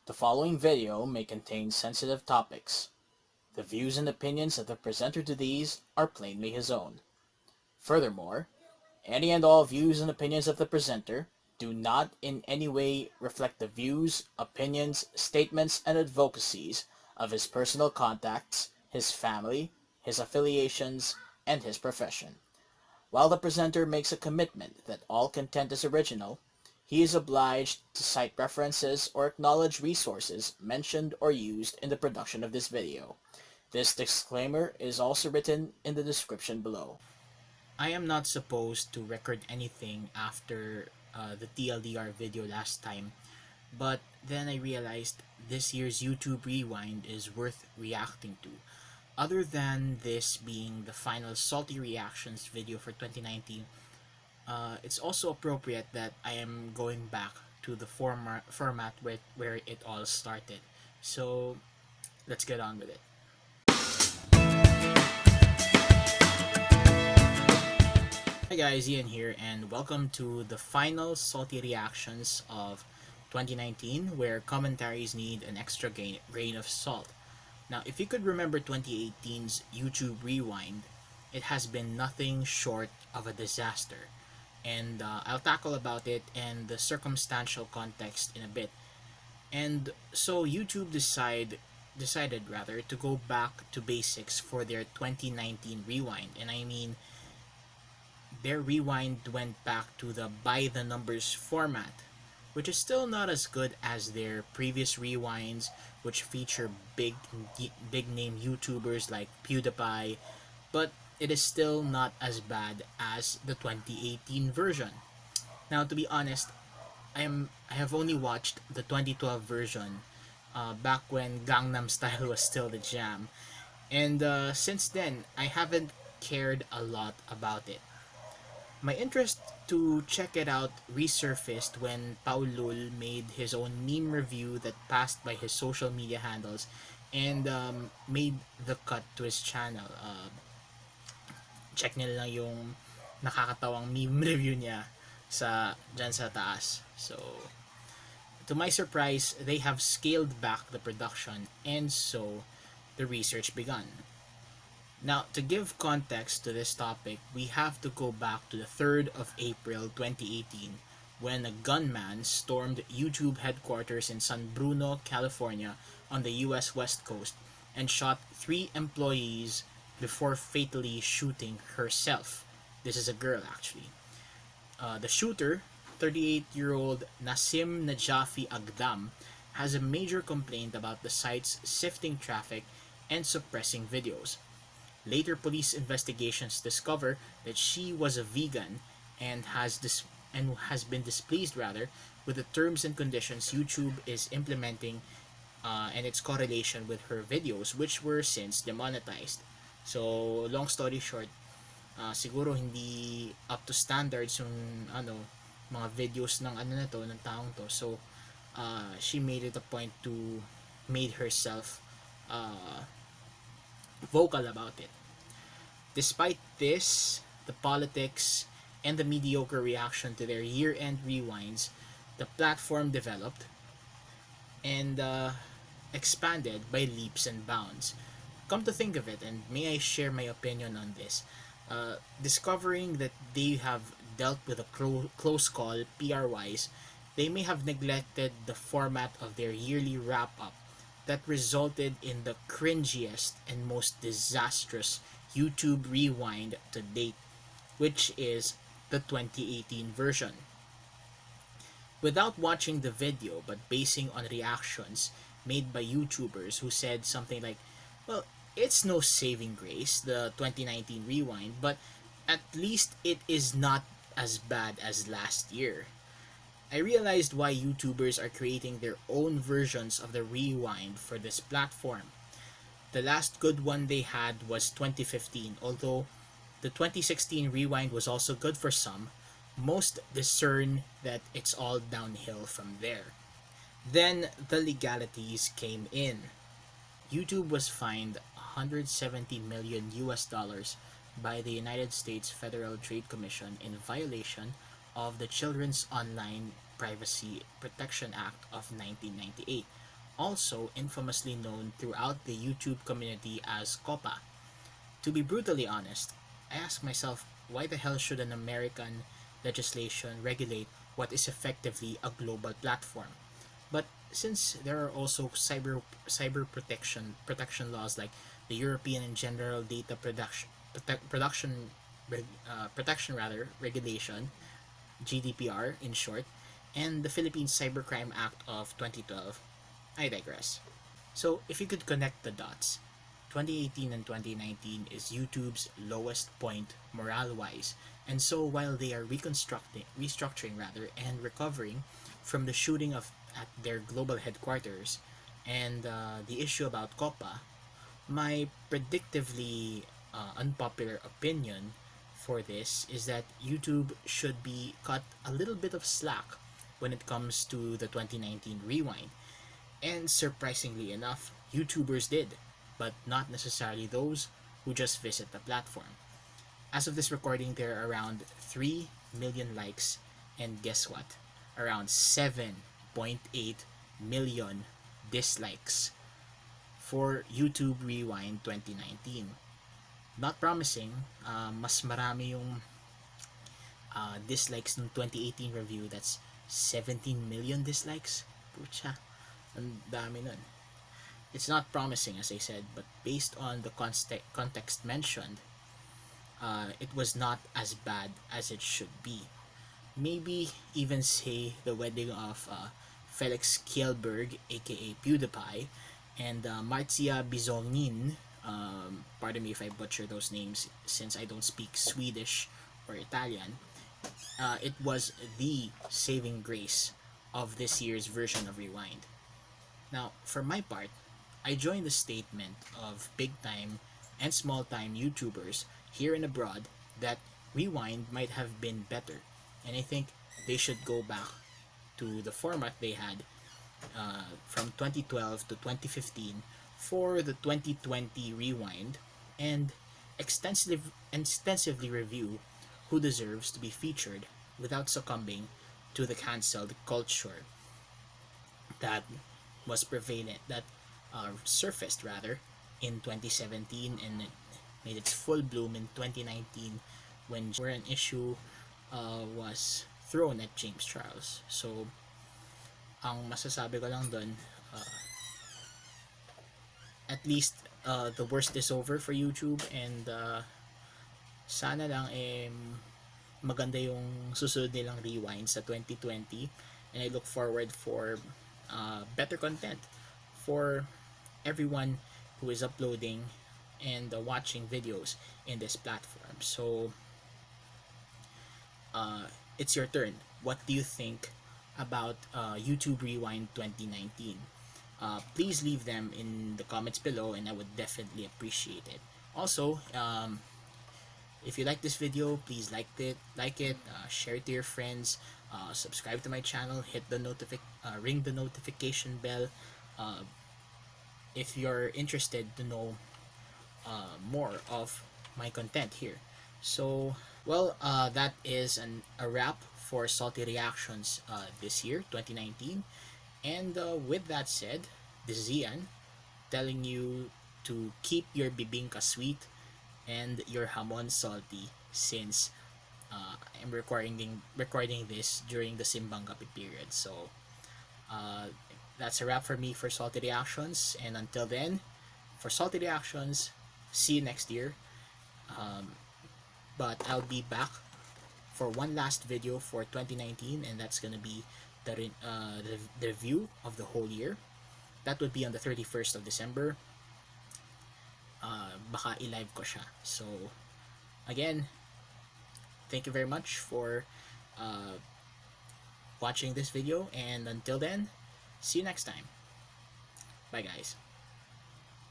The following video may contain sensitive topics. The views and opinions of the presenter to these are plainly his own. Furthermore, any and all views and opinions of the presenter do not in any way reflect the views, opinions, statements, and advocacies of his personal contacts, his family, his affiliations, and his profession. While the presenter makes a commitment that all content is original, he is obliged to cite references or acknowledge resources mentioned or used in the production of this video. This disclaimer is also written in the description below. I am not supposed to record anything after the TLDR video last time, but then I realized this year's YouTube Rewind is worth reacting to. Other than this being the final salty reactions video for 2019, it's also appropriate that I am going back to the format where it all started. So let's get on with it. Hi guys, Ian here, and welcome to the final salty reactions of 2019, where commentaries need an extra grain of salt. Now, if you could remember 2018's YouTube Rewind, it has been nothing short of a disaster. And I'll tackle about it and the circumstantial context in a bit. And so YouTube decided rather to go back to basics for their 2019 Rewind. And I mean, their rewind went back to the by the numbers format, which is still not as good as their previous rewinds, which feature big name YouTubers like PewDiePie, but it is still not as bad as the 2018 version. Now, to be honest, I have only watched the 2012 version, back when Gangnam Style was still the jam, and since then I haven't cared a lot about it. My interest to check it out resurfaced when Paulul made his own meme review that passed by his social media handles and made the cut to his channel. Check nila lang yung nakakatawang meme review niya dyan sa taas. So, to my surprise, they have scaled back the production, and so the research began. Now, to give context to this topic, we have to go back to the 3rd of April 2018 when a gunman stormed YouTube headquarters in San Bruno, California on the US West Coast and shot 3 employees before fatally shooting herself. This is a girl, actually. The shooter, 38-year-old Nasim Najafi Agdam, has a major complaint about the site's sifting traffic and suppressing videos. Later police investigations discover that she was a vegan and has been displeased with the terms and conditions YouTube is implementing, and its correlation with her videos, which were since demonetized. So, long story short, siguro hindi up to standards yung mga videos ng ng taong to. So, she made it a point to made herself vocal about it. Despite this, the politics, and the mediocre reaction to their year-end rewinds, the platform developed and expanded by leaps and bounds. Come to think of it, and may I share my opinion on this, discovering that they have dealt with a close call PR-wise, they may have neglected the format of their yearly wrap-up that resulted in the cringiest and most disastrous YouTube Rewind to date, which is the 2018 version. Without watching the video but basing on reactions made by YouTubers who said something like, well, it's no saving grace, the 2019 Rewind, but at least it is not as bad as last year. I realized why YouTubers are creating their own versions of the Rewind for this platform. The last good one they had was 2015, although the 2016 Rewind was also good for some. Most discern that it's all downhill from there. Then the legalities came in. YouTube was fined $170 million by the United States Federal Trade Commission in violation of the Children's Online Privacy Protection Act of 1998, also infamously known throughout the YouTube community as COPA. To be brutally honest, I ask myself, why the hell should an American legislation regulate what is effectively a global platform? But since there are also cyber protection laws like the European and General Data Protection regulation, GDPR in short, and the Philippine Cybercrime Act of 2012, I digress. So if you could connect the dots, 2018 and 2019 is YouTube's lowest point morale-wise, and so while they are restructuring and recovering from the shooting of at their global headquarters and the issue about COPA, my predictively unpopular opinion for this is that YouTube should be cut a little bit of slack when it comes to the 2019 rewind. And surprisingly enough, YouTubers did, but not necessarily those who just visit the platform. As of this recording, there are around 3 million likes, and guess what? Around 7.8 million dislikes for YouTube Rewind 2019. Not promising, mas marami yung dislikes ng 2018 review. That's 17 million dislikes. Pucha, ang dami nun. It's not promising, as I said, but based on the context mentioned, it was not as bad as it should be. Maybe even say the wedding of Felix Kjellberg, aka PewDiePie, and Marzia Bizongin. Pardon me if I butcher those names since I don't speak Swedish or Italian. It was the saving grace of this year's version of Rewind. Now, for my part, I join the statement of big time and small time YouTubers here and abroad that Rewind might have been better, and I think they should go back to the format they had from 2012 to 2015 for the 2020 Rewind and extensively review who deserves to be featured without succumbing to the cancelled culture that was prevalent, that surfaced rather in 2017 and it made its full bloom in 2019 when where an issue was thrown at James Charles. So ang masasabi ko lang dun, at least the worst is over for YouTube, and sana lang maganda yung susunod nilang rewind sa 2020, and I look forward for better content for everyone who is uploading and watching videos in this platform. So it's your turn. What do you think about YouTube Rewind 2019? Please leave them in the comments below and I would definitely appreciate it. Also, if you like this video, please like it, share it to your friends, subscribe to my channel, hit the ring the notification bell if you're interested to know more of my content here. So, well, that is a wrap for Salty Reactions this year, 2019. And with that said, this is Ian telling you to keep your bibingka sweet and your hamon salty, since I'm recording this during the Simbang Gabi period. So that's a wrap for me for Salty Reactions, and until then, for Salty Reactions, see you next year. But I'll be back for one last video for 2019, and that's gonna be the review of the whole year. That would be on the 31st of December. Baka i-live ko siya. So, again, thank you very much for watching this video, and until then, see you next time. Bye guys.